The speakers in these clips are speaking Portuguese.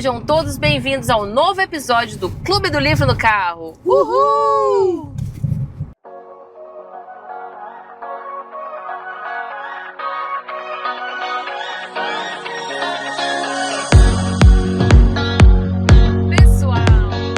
Sejam todos bem-vindos ao novo episódio do Clube do Livro no Carro. Uhul! Pessoal,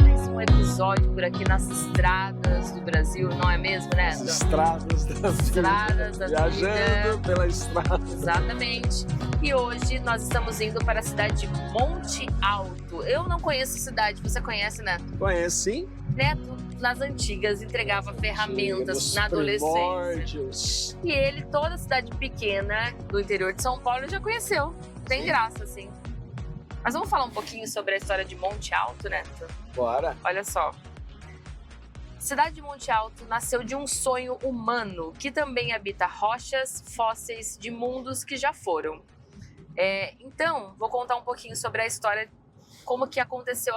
mais um episódio por aqui nas estradas do Brasil, não é mesmo, né? As estradas da vida. Viajando pela estrada. Exatamente. E hoje nós estamos indo para a cidade de Monte Alto. Eu não conheço a cidade, você conhece, Neto? Conhece, sim? Neto, nas antigas, entregava ferramentas na adolescência. Primórdios. E ele, toda cidade pequena do interior de São Paulo, já conheceu. Tem graça, assim. Mas vamos falar um pouquinho sobre a história de Monte Alto, Neto? Bora. Olha só. A cidade de Monte Alto nasceu de um sonho humano que também habita rochas, fósseis de mundos que já foram. Então, vou contar um pouquinho sobre a história, como que aconteceu,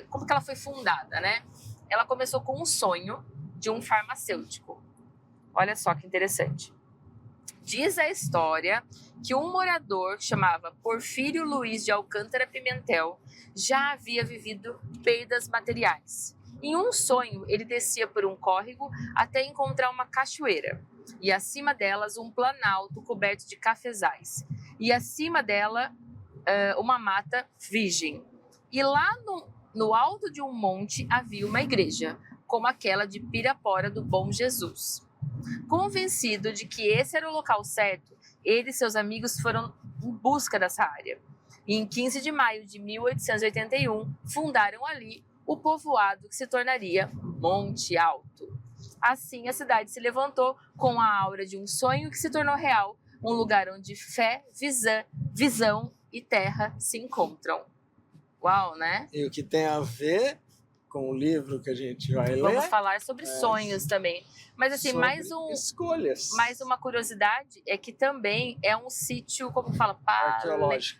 como que ela foi fundada, né? Ela começou com um sonho de um farmacêutico. Olha só que interessante. Diz a história que um morador que chamava Porfírio Luiz de Alcântara Pimentel já havia vivido perdas materiais. Em um sonho, ele descia por um córrego até encontrar uma cachoeira e acima delas um planalto coberto de cafezais. E acima dela, uma mata virgem. E lá no alto de um monte havia uma igreja, como aquela de Pirapora do Bom Jesus. Convencido de que esse era o local certo, ele e seus amigos foram em busca dessa área. E em 15 de maio de 1881, fundaram ali o povoado que se tornaria Monte Alto. Assim, a cidade se levantou com a aura de um sonho que se tornou real, um lugar onde fé, visão e terra se encontram. Uau, né? E o que tem a ver com o livro que a gente vai ler? Vamos falar sobre sonhos também. Mas assim, escolhas. Mais uma curiosidade é que também é um sítio, como fala?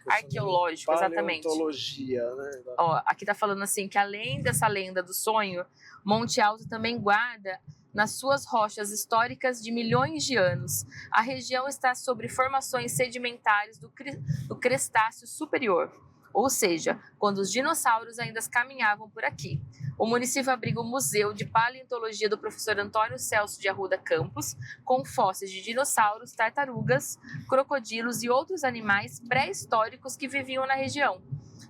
Arqueológico, exatamente. Paleontologia, né? Ó, aqui tá falando assim que além dessa lenda do sonho, Monte Alto também guarda nas suas rochas históricas de milhões de anos. A região está sobre formações sedimentares do Cretáceo Superior, ou seja, quando os dinossauros ainda caminhavam por aqui. O município abriga o Museu de Paleontologia do professor Antônio Celso de Arruda Campos, com fósseis de dinossauros, tartarugas, crocodilos e outros animais pré-históricos que viviam na região.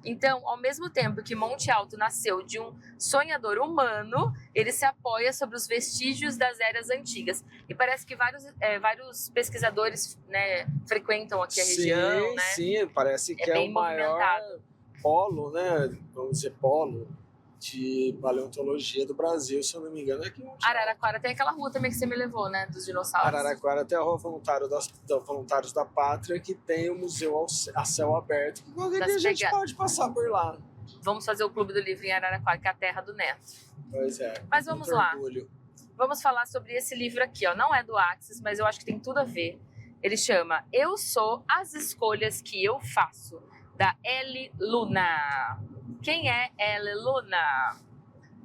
Então, ao mesmo tempo que Monte Alto nasceu de um sonhador humano, ele se apoia sobre os vestígios das eras antigas. E parece que vários pesquisadores, né, frequentam aqui a região, né? Sim, parece que é o maior polo, né? Vamos dizer, polo de paleontologia do Brasil, se eu não me engano, é aqui em Monte Alto. Araraquara tem aquela rua também que você me levou, né? Dos dinossauros. Araraquara tem a Rua Voluntários da Pátria, que tem o museu a céu aberto, que qualquer dia a gente pode passar por lá. Vamos fazer o Clube do Livro em Araraquara, que é a terra do Neto. Pois é. Mas vamos lá. Orgulho. Vamos falar sobre esse livro aqui, ó. Não é do Axis, mas eu acho que tem tudo a ver. Ele chama Eu Sou as Escolhas que Eu Faço, da Ellie Luna. Quem é Ellie Luna?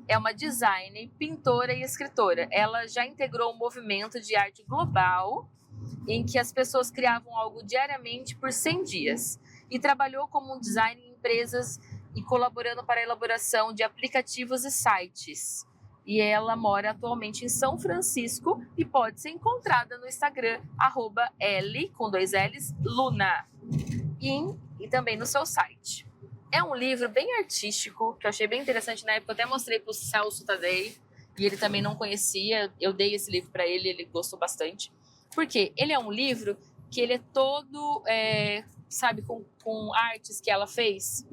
É uma designer, pintora e escritora. Ela já integrou um movimento de arte global em que as pessoas criavam algo diariamente por 100 dias e trabalhou como um designer em empresas e colaborando para a elaboração de aplicativos e sites. E ela mora atualmente em São Francisco e pode ser encontrada no Instagram, @L, com 2 L's, Luna, e também no seu site. É um livro bem artístico, que eu achei bem interessante na época. Eu até mostrei para o Celso Tadei, e ele também não conhecia. Eu dei esse livro para ele, ele gostou bastante. Porque ele é um livro que ele é todo, sabe, com artes que ela fez.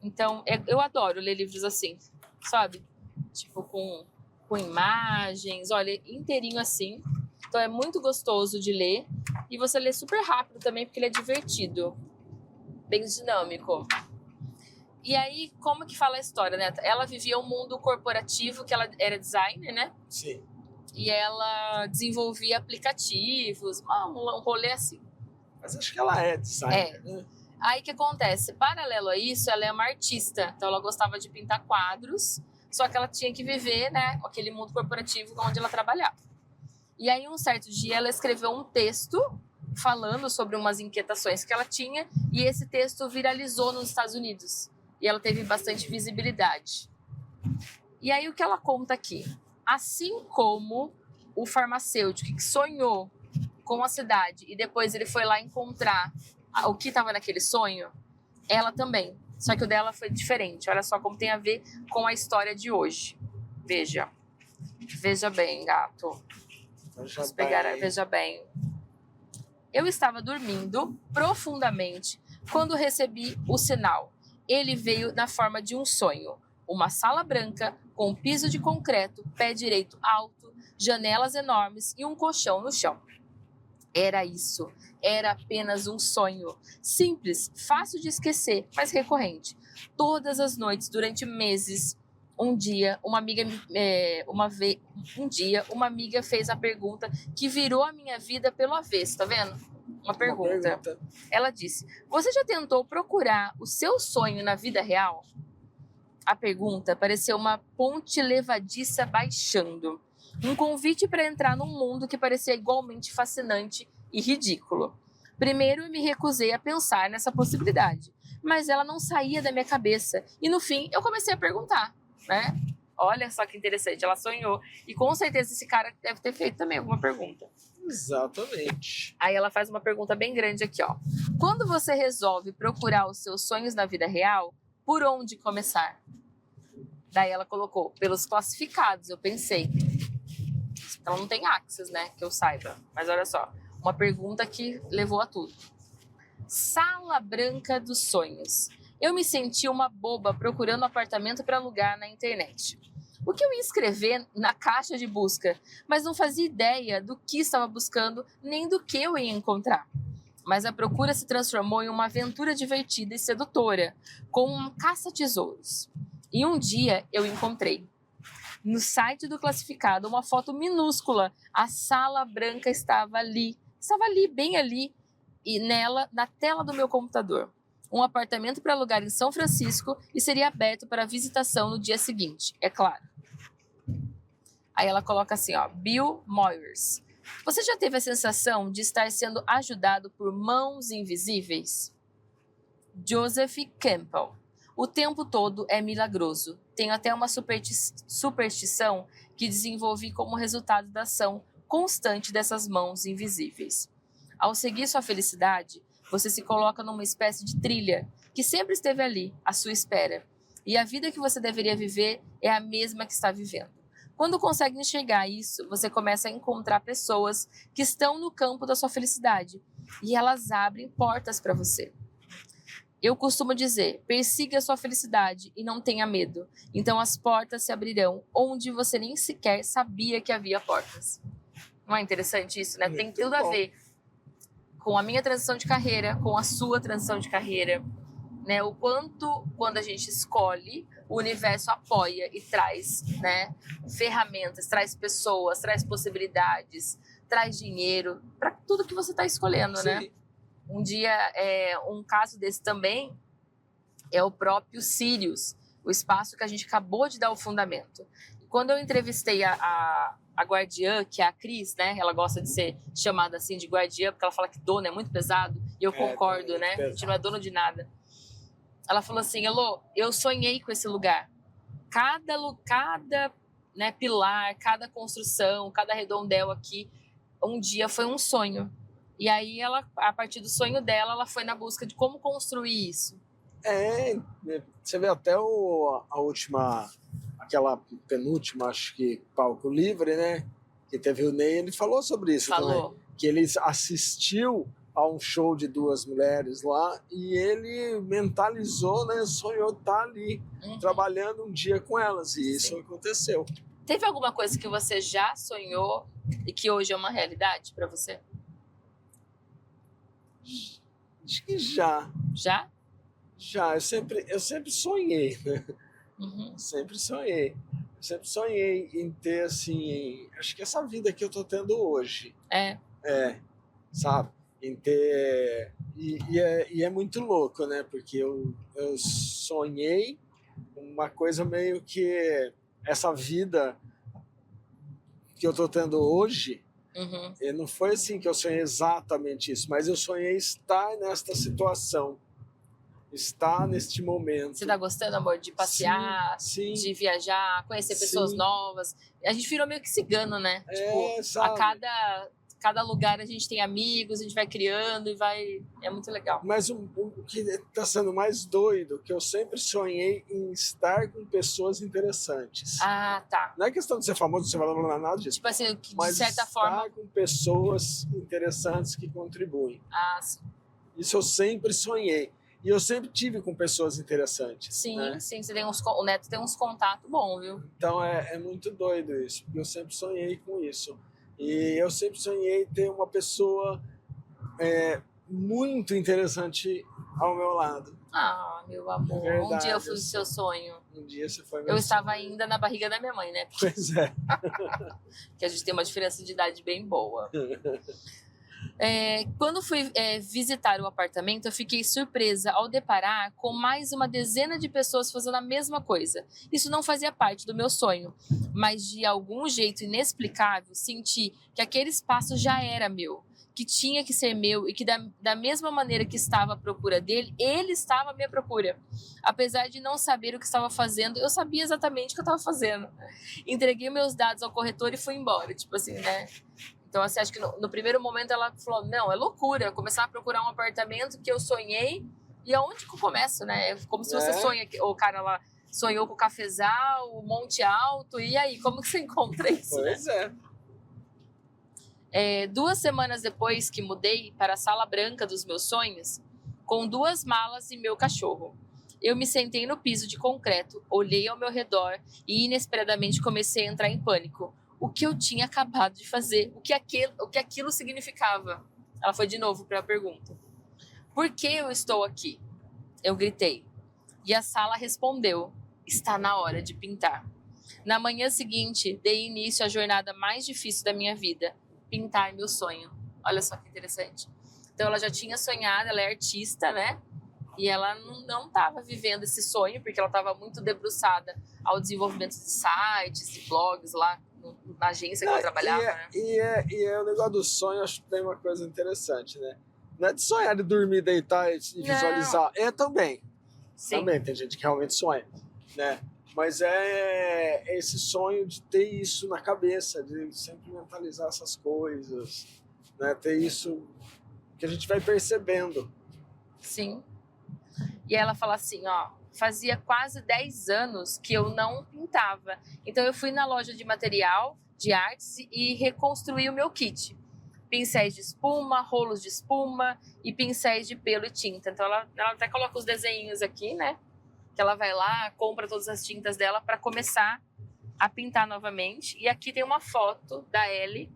Então, eu adoro ler livros assim, sabe? Tipo, com imagens, olha, inteirinho assim. Então, é muito gostoso de ler. E você lê super rápido também, porque ele é divertido. Bem dinâmico. E aí, como que fala a história, né? Ela vivia um mundo corporativo, que ela era designer, né? Sim. E ela desenvolvia aplicativos, um rolê assim. Mas acho que ela é designer, né? Aí, o que acontece? Paralelo a isso, ela é uma artista. Então, ela gostava de pintar quadros, só que ela tinha que viver, né, aquele mundo corporativo onde ela trabalhava. E aí, um certo dia, ela escreveu um texto falando sobre umas inquietações que ela tinha, e esse texto viralizou nos Estados Unidos. e ela teve bastante visibilidade. E aí o que ela conta aqui? Assim como o farmacêutico que sonhou com a cidade e depois ele foi lá encontrar o que estava naquele sonho, ela também. Só que o dela foi diferente. Olha só como tem a ver com a história de hoje. Veja. Veja bem, gato. Veja bem. Eu estava dormindo profundamente quando recebi o sinal. Ele veio na forma de um sonho. Uma sala branca com um piso de concreto, pé direito alto, janelas enormes e um colchão no chão. Era isso. Era apenas um sonho. Simples, fácil de esquecer, mas recorrente. Todas as noites, durante meses, uma amiga fez a pergunta que virou a minha vida pelo avesso, tá vendo? Uma pergunta. Ela disse: você já tentou procurar o seu sonho na vida real? A pergunta pareceu uma ponte levadiça baixando. Um convite para entrar num mundo que parecia igualmente fascinante e ridículo. Primeiro eu me recusei a pensar nessa possibilidade, mas ela não saía da minha cabeça e no fim eu comecei a perguntar, né? Olha só que interessante, ela sonhou e com certeza esse cara deve ter feito também alguma pergunta. Exatamente. Aí ela faz uma pergunta bem grande aqui, ó. Quando você resolve procurar os seus sonhos na vida real, por onde começar? Daí ela colocou, pelos classificados, eu pensei. Ela não tem Axis, né, que eu saiba. Mas olha só, uma pergunta que levou a tudo. Sala Branca dos Sonhos. Eu me senti uma boba procurando um apartamento para alugar na internet. O que eu ia escrever na caixa de busca, mas não fazia ideia do que estava buscando, nem do que eu ia encontrar. Mas a procura se transformou em uma aventura divertida e sedutora, com um caça-tesouros. E um dia eu encontrei. No site do classificado, uma foto minúscula. A Sala Branca estava ali, bem ali, e nela, na tela do meu computador. Um apartamento para alugar em São Francisco e seria aberto para visitação no dia seguinte, é claro. Aí ela coloca assim, ó, Bill Moyers. Você já teve a sensação de estar sendo ajudado por mãos invisíveis? Joseph Campbell. O tempo todo é milagroso. Tenho até uma superstição que desenvolvi como resultado da ação constante dessas mãos invisíveis. Ao seguir sua felicidade, você se coloca numa espécie de trilha que sempre esteve ali, à sua espera. E a vida que você deveria viver é a mesma que está vivendo. Quando consegue enxergar isso, você começa a encontrar pessoas que estão no campo da sua felicidade e elas abrem portas para você. Eu costumo dizer, persiga a sua felicidade e não tenha medo. Então as portas se abrirão onde você nem sequer sabia que havia portas. Não é interessante isso, né? Tem tudo a ver com a minha transição de carreira, com a sua transição de carreira, né? O quanto, quando a gente escolhe, o universo apoia e traz, né, ferramentas, traz pessoas, traz possibilidades, traz dinheiro para tudo que você está escolhendo, Sim. né? Um dia, um caso desse também é o próprio Sirius, o espaço que a gente acabou de dar o fundamento. Quando eu entrevistei a guardiã, que é a Cris, né? Ela gosta de ser chamada assim de guardiã, porque ela fala que dono é muito pesado, e eu concordo, né? A gente não é dono de nada. Ela falou assim, Elô, eu sonhei com esse lugar. Cada né, pilar, cada construção, cada redondel aqui, um dia foi um sonho. E aí, ela, a partir do sonho dela, ela foi na busca de como construir isso. Você vê até a última, aquela penúltima, acho que, Palco Livre, né? Que teve o Ney, ele falou sobre isso também. Que ele assistiu a um show de duas mulheres lá e ele mentalizou, né? Sonhou estar ali, trabalhando um dia com elas. E isso aconteceu. Teve alguma coisa que você já sonhou e que hoje é uma realidade para você? Acho que já. Já? Já, eu sempre sonhei, né? Sempre sonhei. Eu sempre sonhei em ter, assim, acho que essa vida que eu tô tendo hoje. Sabe? Em ter... E é muito louco, né? Porque eu sonhei uma coisa meio que essa vida que eu tô tendo hoje. E não foi assim que eu sonhei exatamente isso, mas eu sonhei estar nesta situação. estar neste momento. Você tá gostando, amor, de passear, sim. de viajar, conhecer pessoas novas? A gente virou meio que cigano, né? Sabe? A cada lugar a gente tem amigos, a gente vai criando e vai... É muito legal. Mas o que está sendo mais doido, que eu sempre sonhei em estar com pessoas interessantes. Ah, tá. Não é questão de ser famoso, você vai lá nada disso. Tipo assim, que mas de certa forma... estar com pessoas interessantes que contribuem. Ah, sim. Isso eu sempre sonhei. E eu sempre tive com pessoas interessantes. Sim, né? sim. O Neto tem uns contatos bons, viu? Então é muito doido isso, porque eu sempre sonhei com isso. E eu sempre sonhei ter uma pessoa muito interessante ao meu lado. Ah, meu amor. Verdade, um dia eu fui o seu sonho. Um dia você foi meu Eu estava sonho. ainda na barriga da minha mãe, né? Pois é. Que a gente tem uma diferença de idade bem boa. Quando fui visitar o apartamento, eu fiquei surpresa ao deparar com mais uma dezena de pessoas fazendo a mesma coisa. Isso não fazia parte do meu sonho, mas de algum jeito inexplicável senti que aquele espaço já era meu, que tinha que ser meu e que da mesma maneira que estava à procura dele, ele estava à minha procura. Apesar de não saber o que estava fazendo, eu sabia exatamente o que eu estava fazendo. Entreguei meus dados ao corretor e fui embora, tipo assim, né? Então, assim, acho que no primeiro momento ela falou, não, é loucura, começar a procurar um apartamento que eu sonhei, e aonde que eu começo, né? É como se você sonha, o cara lá sonhou com o Cafezal, o Monte Alto, e aí, como que você encontra isso? Pois né? 2 semanas depois que mudei para a sala branca dos meus sonhos, com 2 malas e meu cachorro, eu me sentei no piso de concreto, olhei ao meu redor e inesperadamente comecei a entrar em pânico. O que eu tinha acabado de fazer, o que aquilo significava. Ela foi de novo para a pergunta. Por que eu estou aqui? Eu gritei. E a sala respondeu, está na hora de pintar. Na manhã seguinte, dei início à jornada mais difícil da minha vida, pintar meu sonho. Olha só que interessante. Então ela já tinha sonhado, ela é artista, né? E ela não estava vivendo esse sonho, porque ela estava muito debruçada ao desenvolvimento de sites, de blogs lá, na agência que eu trabalhava, né? E o negócio do sonho, acho que tem uma coisa interessante, né? Não é de sonhar, de dormir, deitar e visualizar. Também. Sim. Também, tem gente que realmente sonha, né? Mas é esse sonho de ter isso na cabeça, de sempre mentalizar essas coisas, né? Ter isso que a gente vai percebendo. Sim. E ela fala assim, ó, fazia quase 10 anos que eu não pintava. Então eu fui na loja de material de artes e reconstruí o meu kit. Pincéis de espuma, rolos de espuma e pincéis de pelo e tinta. Então ela até coloca os desenhos aqui, né? Que ela vai lá, compra todas as tintas dela para começar a pintar novamente. E aqui tem uma foto da Ellie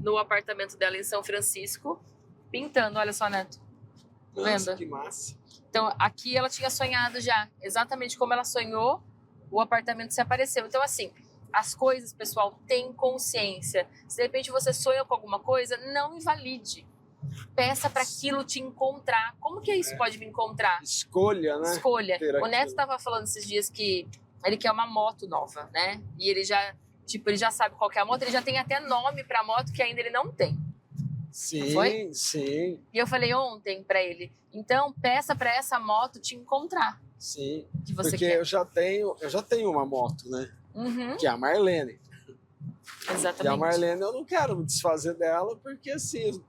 no apartamento dela em São Francisco, pintando. Olha só, Neto. Nossa, que massa. Então, aqui ela tinha sonhado já, exatamente como ela sonhou, o apartamento se apareceu. Então, assim, as coisas, pessoal, têm consciência. Se de repente você sonha com alguma coisa, não invalide. Peça para aquilo te encontrar. Como que isso pode me encontrar? Escolha, né? Escolha. O Neto estava falando esses dias que ele quer uma moto nova, né? E ele já sabe qual que é a moto, ele já tem até nome para a moto que ainda ele não tem. Sim, sim. E eu falei ontem pra ele, então peça pra essa moto te encontrar. Sim, que você porque quer. eu já tenho uma moto, né? Uhum. Que é a Marlene. Exatamente. E a Marlene eu não quero me desfazer dela, porque assim,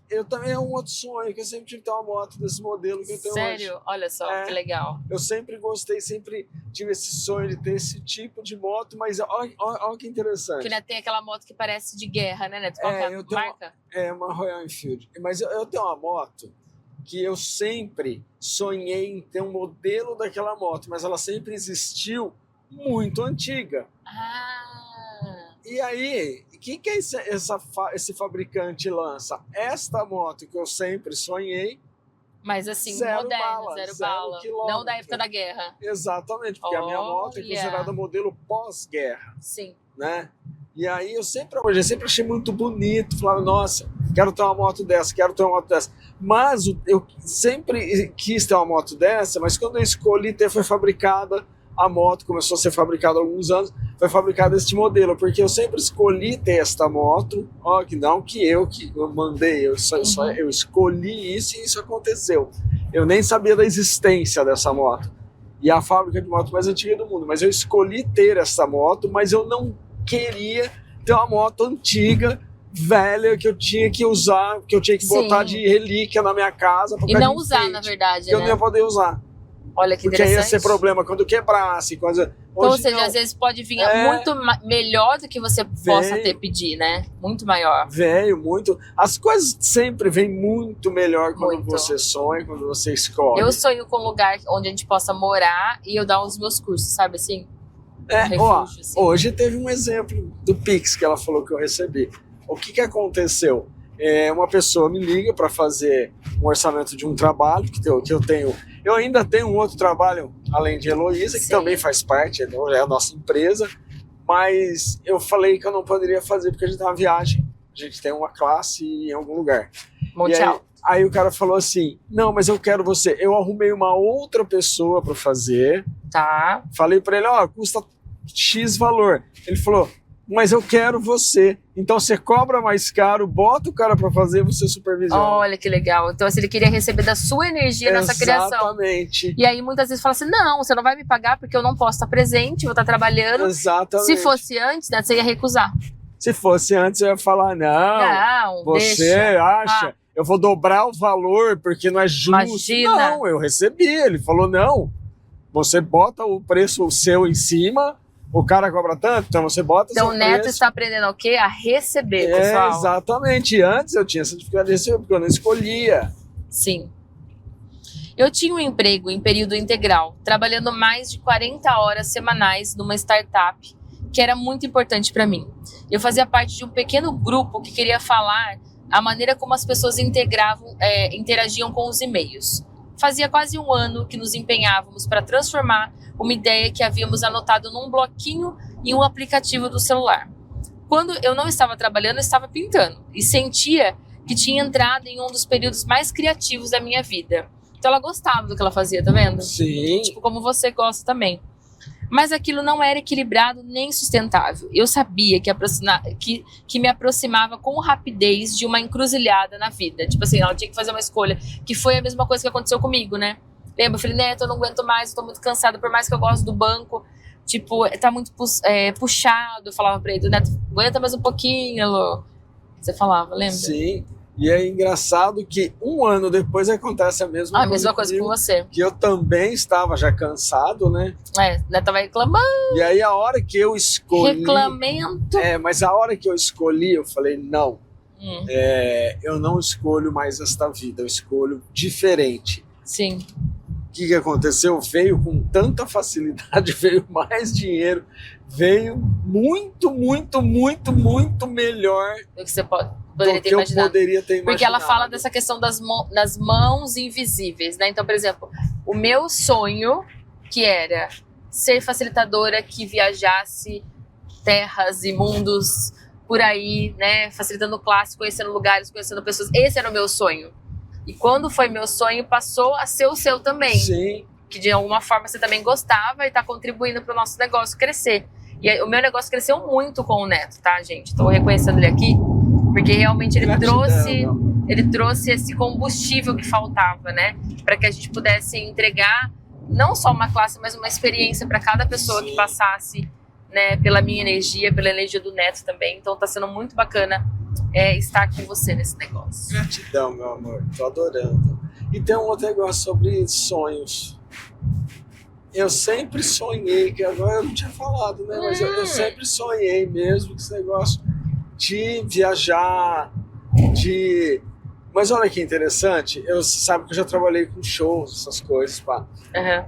eu também é um outro sonho, que eu sempre tive que ter uma moto desse modelo que eu tenho hoje. Sério? Olha só, que legal. Eu sempre gostei, sempre tive esse sonho de ter esse tipo de moto, mas olha que interessante. Que tem aquela moto que parece de guerra, né, Neto? Qual que é a marca? Uma Royal Enfield. Mas eu tenho uma moto que eu sempre sonhei em ter um modelo daquela moto, mas ela sempre existiu muito antiga. E aí, o que esse fabricante lança? Esta moto que eu sempre sonhei, mas assim, zero moderna, bala. Não da época da guerra. Exatamente, porque a minha moto é considerada modelo pós-guerra. Sim. Né? E aí eu sempre achei muito bonito, falava, nossa, quero ter uma moto dessa, quero ter uma moto dessa. Mas eu sempre quis ter uma moto dessa, mas quando eu escolhi ter, foi fabricada, a moto começou a ser fabricada há alguns anos, foi fabricada este modelo, porque eu sempre escolhi ter esta moto, que eu mandei, eu escolhi isso e isso aconteceu. Eu nem sabia da existência dessa moto. E a fábrica de moto mais antiga do mundo. Mas eu escolhi ter essa moto, mas eu não queria ter uma moto antiga, velha, que eu tinha que usar, que eu tinha que botar de relíquia na minha casa. E não usar, na verdade, que eu não ia poder usar. Olha que porque interessante. Porque ia ser problema quando quebrasse. Quando... Então, ou seja, às vezes pode vir muito melhor do que você possa pedir, né? Muito maior. Veio muito. As coisas sempre vêm muito melhor quando você sonha, quando você escolhe. Eu sonho com um lugar onde a gente possa morar e eu dar os meus cursos, sabe assim? Refúgio, assim. Hoje teve um exemplo do Pix que ela falou que eu recebi. O que aconteceu? Uma pessoa me liga para fazer um orçamento de um trabalho que eu tenho. Eu ainda tenho um outro trabalho, além de Heloísa, que também faz parte, é a nossa empresa, mas eu falei que eu não poderia fazer porque a gente tem uma viagem, a gente tem uma classe em algum lugar. Aí o cara falou assim, não, mas eu quero você. Eu arrumei uma outra pessoa para fazer. Tá. Falei para ele, custa X valor. Ele falou, mas eu quero você. Então você cobra mais caro, bota o cara para fazer, você supervisiona. Olha que legal. Então assim, ele queria receber da sua energia nessa criação. Exatamente. E aí muitas vezes fala assim, não, você não vai me pagar porque eu não posso estar presente, vou estar trabalhando. Exatamente. Se fosse antes, né, você ia recusar. Se fosse antes, eu ia falar, não você acha, eu vou dobrar o valor porque não é justo. Imagina. Não, eu recebi. Ele falou, não, você bota o preço seu em cima, o cara cobra tanto, então você bota Então seu o Neto preço. está aprendendo o quê? A receber, pessoal. Exatamente. E antes eu tinha essa dificuldade de receber, porque eu não escolhia. Sim. Eu tinha um emprego em período integral, trabalhando mais de 40 horas semanais numa startup, que era muito importante para mim. Eu fazia parte de um pequeno grupo que queria falar a maneira como as pessoas interagiam com os e-mails. Fazia quase um ano que nos empenhávamos para transformar uma ideia que havíamos anotado num bloquinho em um aplicativo do celular. Quando eu não estava trabalhando, eu estava pintando e sentia que tinha entrado em um dos períodos mais criativos da minha vida. Então ela gostava do que ela fazia, tá vendo? Sim. Tipo, como você gosta também. Mas aquilo não era equilibrado nem sustentável. Eu sabia que me aproximava com rapidez de uma encruzilhada na vida. Tipo assim, ela tinha que fazer uma escolha, que foi a mesma coisa que aconteceu comigo, né? Lembra? Eu falei, Neto, eu não aguento mais, eu tô muito cansada, por mais que eu gosto do banco, tipo, tá muito puxado. Eu falava pra ele, Neto, aguenta mais um pouquinho, Elô. Você falava, lembra? Sim. E é engraçado que um ano depois acontece a mesma coisa. A mesma coisa com você. Que eu também estava já cansado, né? Neto vai reclamando. E aí a hora que eu escolhi... Reclamento. Mas a hora que eu escolhi, eu falei, não. Eu não escolho mais esta vida, eu escolho diferente. Sim. O que aconteceu? Veio com tanta facilidade, veio mais dinheiro, veio muito, muito, muito, muito melhor do que você poderia ter imaginado. Porque ela fala dessa questão das mãos invisíveis, né? Então, por exemplo, o meu sonho, que era ser facilitadora que viajasse terras e mundos por aí, né? Facilitando classe, conhecendo lugares, conhecendo pessoas. Esse era o meu sonho. E quando foi meu sonho, passou a ser o seu também. Sim. Que de alguma forma você também gostava e está contribuindo para o nosso negócio crescer. E aí, o meu negócio cresceu muito com o Neto, tá, gente? Estou reconhecendo ele aqui, porque realmente ele trouxe esse combustível que faltava, né? Para que a gente pudesse entregar não só uma classe, mas uma experiência para cada pessoa que passasse, né? Pela minha energia, pela energia do Neto também. Então está sendo muito bacana estar com você nesse negócio. Gratidão, meu amor. Tô adorando. E tem um outro negócio sobre sonhos. Eu sempre sonhei, que agora eu não tinha falado, né? Mas eu sempre sonhei mesmo com esse negócio de viajar, Mas olha que interessante, você sabe que eu já trabalhei com shows, essas coisas, pá.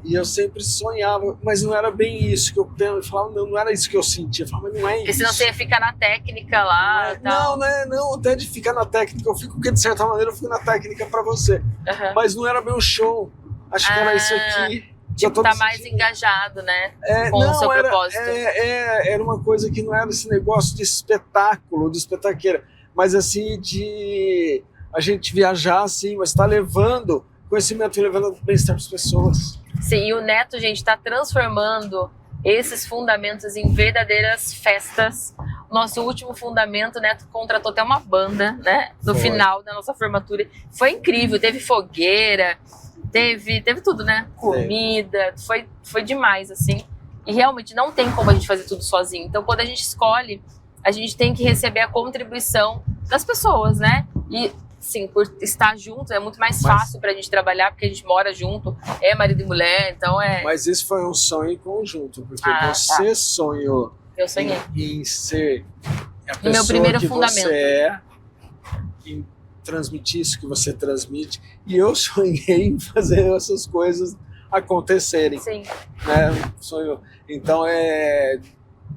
E eu sempre sonhava, mas não era bem isso que eu falava, não era isso que eu sentia. Eu falava, mas não é isso. Porque senão você ia ficar na técnica lá. Não, até de ficar na técnica eu fico, porque de certa maneira eu fico na técnica pra você. Mas não era bem o show, acho que era isso aqui. Tipo, tá mais engajado, né? Com o seu propósito. Era uma coisa que não era esse negócio de espetáculo, de espetaqueira, mas assim, de a gente viajar assim, mas tá levando conhecimento e levando bem-estar para as pessoas. Sim, e o Neto, gente, tá transformando esses fundamentos em verdadeiras festas. Nosso último fundamento, o Neto contratou até uma banda, né? No final da nossa formatura. Foi incrível, teve fogueira, Teve tudo, né? Comida, foi demais, assim. E realmente não tem como a gente fazer tudo sozinho. Então, quando a gente escolhe, a gente tem que receber a contribuição das pessoas, né? E, sim, por estar junto, é muito mais fácil pra gente trabalhar, porque a gente mora junto, é marido e mulher, então é... Mas isso foi um sonho em conjunto, porque você sonhou Eu sonhei. Em ser a pessoa meu primeiro que fundamento. você é, em transmitir isso que você transmite, e eu sonhei em fazer essas coisas acontecerem. Sim. Né? Então,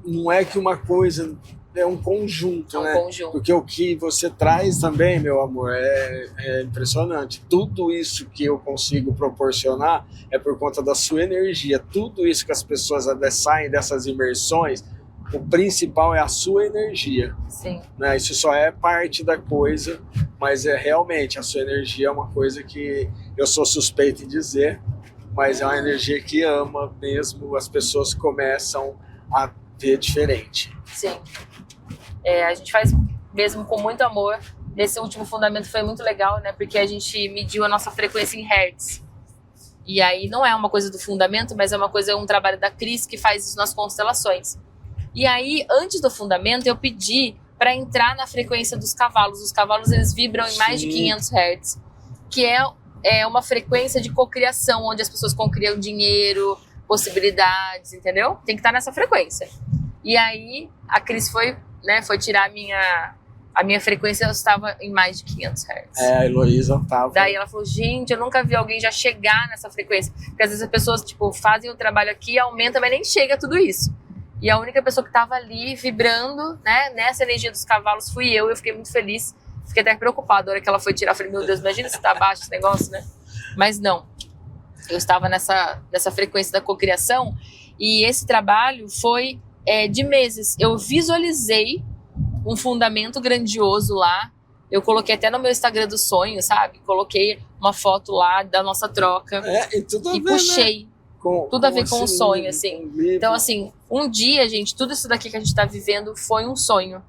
não é que uma coisa... É um conjunto, né? Conjunto. Porque o que você traz também, meu amor, é impressionante. Tudo isso que eu consigo proporcionar é por conta da sua energia. Tudo isso que as pessoas saem dessas imersões, o principal é a sua energia. Sim. Né? Isso só é parte da coisa, mas realmente a sua energia é uma coisa que eu sou suspeito em dizer, mas é uma energia que ama mesmo, as pessoas começam a ver diferente. Sim. A gente faz mesmo com muito amor. Nesse último fundamento foi muito legal, né? Porque a gente mediu a nossa frequência em hertz. E aí não é uma coisa do fundamento, mas é um trabalho da Cris que faz isso nas constelações. E aí, antes do fundamento, eu pedi para entrar na frequência dos cavalos. Os cavalos, eles vibram em mais de 500 hertz, que é uma frequência de cocriação, onde as pessoas cocriam dinheiro, possibilidades, entendeu? Tem que estar nessa frequência. E aí, a Cris foi tirar a minha frequência, eu estava em mais de 500 Hz. A Heloísa estava. Daí ela falou, gente, eu nunca vi alguém já chegar nessa frequência. Porque às vezes as pessoas, tipo, fazem o trabalho aqui, aumenta, mas nem chega a tudo isso. E a única pessoa que estava ali, vibrando, né, nessa energia dos cavalos, fui eu. Eu fiquei muito feliz. Fiquei até preocupada. Na hora que ela foi tirar, eu falei, meu Deus, imagina se tá baixo esse negócio, né? Mas não. Eu estava nessa frequência da cocriação. E esse trabalho foi... de meses. Eu visualizei um fundamento grandioso lá. Eu coloquei até no meu Instagram do sonho, sabe? Coloquei uma foto lá da nossa troca. E tudo a ver, puxei. Né? Tudo a ver com o sonho, assim. Então, assim, um dia, gente, tudo isso daqui que a gente tá vivendo foi um sonho.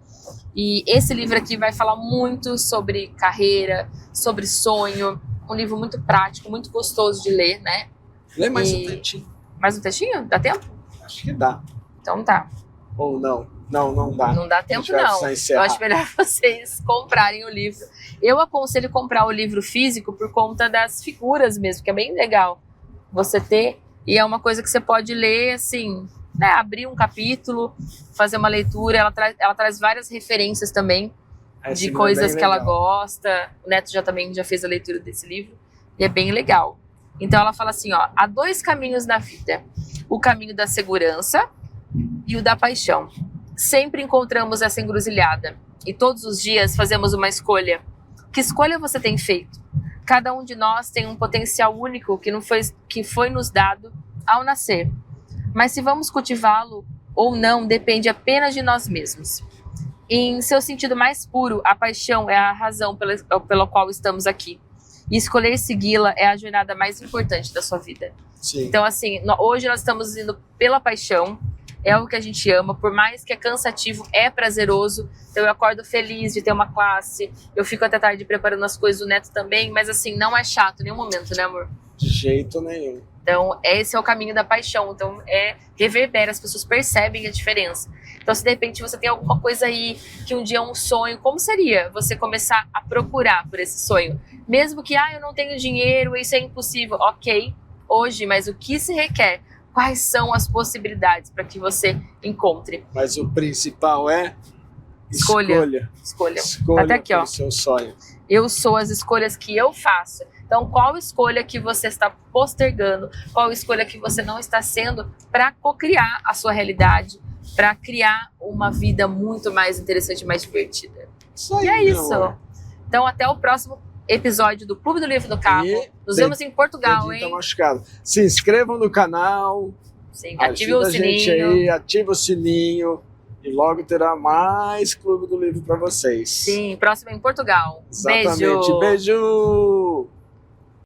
E esse livro aqui vai falar muito sobre carreira, sobre sonho. Um livro muito prático, muito gostoso de ler, né? Lê mais um textinho. Mais um textinho? Dá tempo? Acho que dá. Então tá. Ou não? Não dá. Não dá tempo, não. Eu acho melhor vocês comprarem o livro. Eu aconselho comprar o livro físico por conta das figuras mesmo, que é bem legal você ter. E é uma coisa que você pode ler, assim, né? Abrir um capítulo, fazer uma leitura. Ela traz várias referências também de coisas que ela gosta. O Neto também já fez a leitura desse livro. E é bem legal. Então ela fala assim, ó, há 2 caminhos na vida. O caminho da segurança e o da paixão. Sempre encontramos essa encruzilhada e todos os dias fazemos uma escolha. Que escolha você tem feito? Cada um de nós tem um potencial único que foi nos dado ao nascer. Mas se vamos cultivá-lo ou não depende apenas de nós mesmos. Em seu sentido mais puro, a paixão é a razão pela qual estamos aqui. E escolher segui-la é a jornada mais importante da sua vida. Sim. Então, assim, hoje nós estamos indo pela paixão. É o que a gente ama, por mais que é cansativo, é prazeroso. Então eu acordo feliz de ter uma classe, eu fico até tarde preparando as coisas do Neto também, mas assim, não é chato em nenhum momento, né, amor? De jeito nenhum. Então esse é o caminho da paixão, então reverbera, as pessoas percebem a diferença. Então se de repente você tem alguma coisa aí, que um dia é um sonho, como seria você começar a procurar por esse sonho? Mesmo que, eu não tenho dinheiro, isso é impossível, ok, hoje, mas o que se requer? Quais são as possibilidades para que você encontre? Mas o principal é escolha. Escolha. Escolha até aqui, ó. O seu sonho. Eu sou as escolhas que eu faço. Então, qual escolha que você está postergando? Qual escolha que você não está sendo para cocriar a sua realidade? Para criar uma vida muito mais interessante, mais divertida. Isso aí, e é isso. Então, até o próximo episódio do Clube do Livro do Carro. Nos vemos em Portugal, hein? Tá machucado. Se inscrevam no canal. Sim, ative o sininho. Aí, ativa o sininho. E logo terá mais Clube do Livro para vocês. Sim, próximo em Portugal. Exatamente. Beijo!